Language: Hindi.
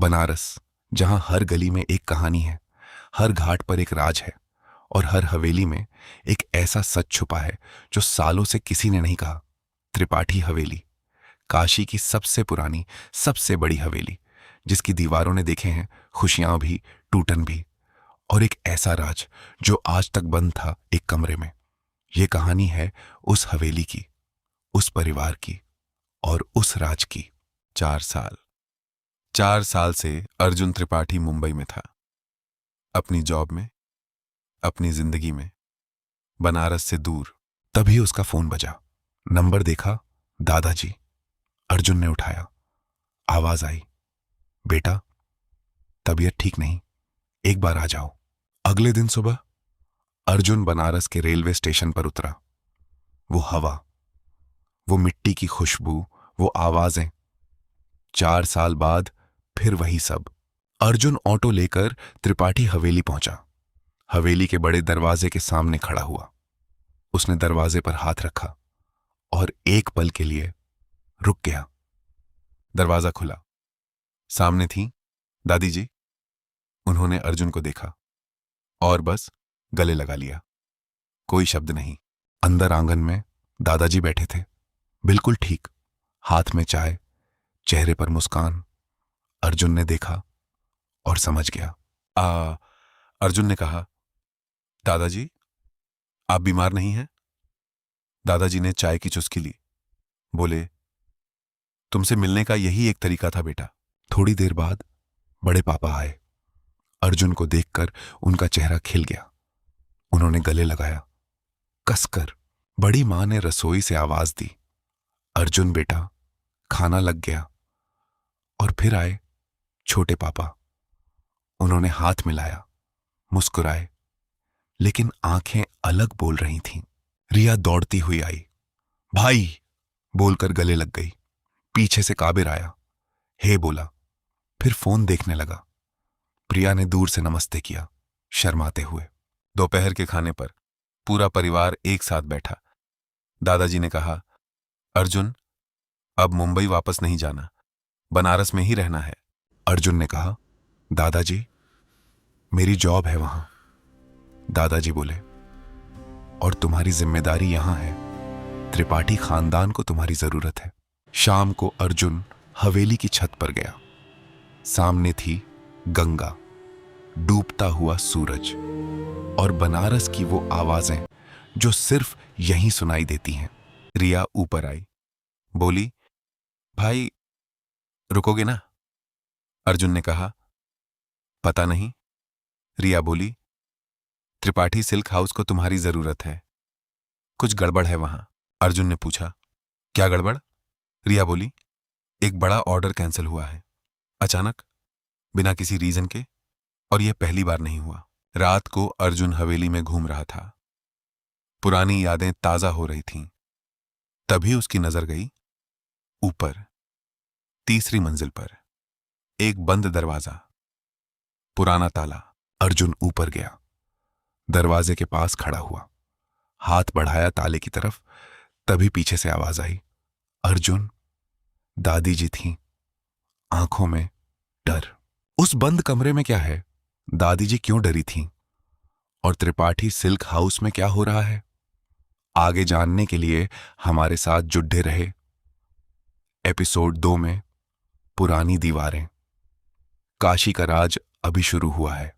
बनारस, जहां हर गली में एक कहानी है, हर घाट पर एक राज है और हर हवेली में एक ऐसा सच छुपा है जो सालों से किसी ने नहीं कहा। त्रिपाठी हवेली, काशी की सबसे पुरानी, सबसे बड़ी हवेली, जिसकी दीवारों ने देखे हैं खुशियां भी, टूटन भी, और एक ऐसा राज जो आज तक बंद था एक कमरे में। यह कहानी है उस हवेली की, उस परिवार की और उस राज की। 4 साल, 4 साल से अर्जुन त्रिपाठी मुंबई में था, अपनी जॉब में, अपनी जिंदगी में, बनारस से दूर। तभी उसका फोन बजा। नंबर देखा, दादाजी। अर्जुन ने उठाया। आवाज आई, बेटा, तबीयत ठीक नहीं, एक बार आ जाओ। अगले दिन सुबह अर्जुन बनारस के रेलवे स्टेशन पर उतरा। वो हवा, वो मिट्टी की खुशबू, वो आवाजें। 4 साल बाद फिर वही सब। अर्जुन ऑटो लेकर त्रिपाठी हवेली पहुंचा। हवेली के बड़े दरवाजे के सामने खड़ा हुआ। उसने दरवाजे पर हाथ रखा और एक पल के लिए रुक गया। दरवाजा खुला। सामने थी दादी जी। उन्होंने अर्जुन को देखा और बस गले लगा लिया। कोई शब्द नहीं। अंदर आंगन में दादाजी बैठे थे, बिल्कुल ठीक, हाथ में चाय, चेहरे पर मुस्कान। अर्जुन ने देखा और समझ गया। अर्जुन ने कहा, दादाजी, आप बीमार नहीं हैं? दादाजी ने चाय की चुस्की ली। बोले, तुमसे मिलने का यही एक तरीका था बेटा। थोड़ी देर बाद बड़े पापा आए। अर्जुन को देखकर उनका चेहरा खिल गया। उन्होंने गले लगाया, कसकर। बड़ी मां ने रसोई से आवाज दी, अर्जुन बेटा, खाना लग गया। और फिर आए छोटे पापा। उन्होंने हाथ मिलाया, मुस्कुराए, लेकिन आंखें अलग बोल रही थीं। रिया दौड़ती हुई आई। भाई बोलकर गले लग गई। पीछे से काबिर आया, हे बोला, फिर फोन देखने लगा। प्रिया ने दूर से नमस्ते किया, शर्माते हुए। दोपहर के खाने पर पूरा परिवार एक साथ बैठा। दादाजी ने कहा, अर्जुन, अब मुंबई वापस नहीं जाना, बनारस में ही रहना है। अर्जुन ने कहा, दादाजी, मेरी जॉब है वहां। दादाजी बोले, और तुम्हारी जिम्मेदारी यहां है। त्रिपाठी खानदान को तुम्हारी जरूरत है। शाम को अर्जुन हवेली की छत पर गया। सामने थी गंगा, डूबता हुआ सूरज और बनारस की वो आवाजें जो सिर्फ यहीं सुनाई देती हैं। रिया ऊपर आई, बोली, भाई, रुकोगे ना? अर्जुन ने कहा, पता नहीं। रिया बोली, त्रिपाठी सिल्क हाउस को तुम्हारी जरूरत है, कुछ गड़बड़ है वहां। अर्जुन ने पूछा, क्या गड़बड़? रिया बोली, एक बड़ा ऑर्डर कैंसिल हुआ है, अचानक, बिना किसी रीजन के, और यह पहली बार नहीं हुआ। रात को अर्जुन हवेली में घूम रहा था। पुरानी यादें ताजा हो रही थीं। तभी उसकी नजर गई ऊपर, तीसरी मंजिल पर। एक बंद दरवाजा, पुराना ताला। अर्जुन ऊपर गया, दरवाजे के पास खड़ा हुआ, हाथ बढ़ाया ताले की तरफ। तभी पीछे से आवाज आई, अर्जुन। दादी जी थीं, आंखों में डर। उस बंद कमरे में क्या है? दादी जी क्यों डरी थीं? और त्रिपाठी सिल्क हाउस में क्या हो रहा है? आगे जानने के लिए हमारे साथ जुड़े रहे। एपिसोड 2 में पुरानी दीवारें। काशी का राज अभी शुरू हुआ है।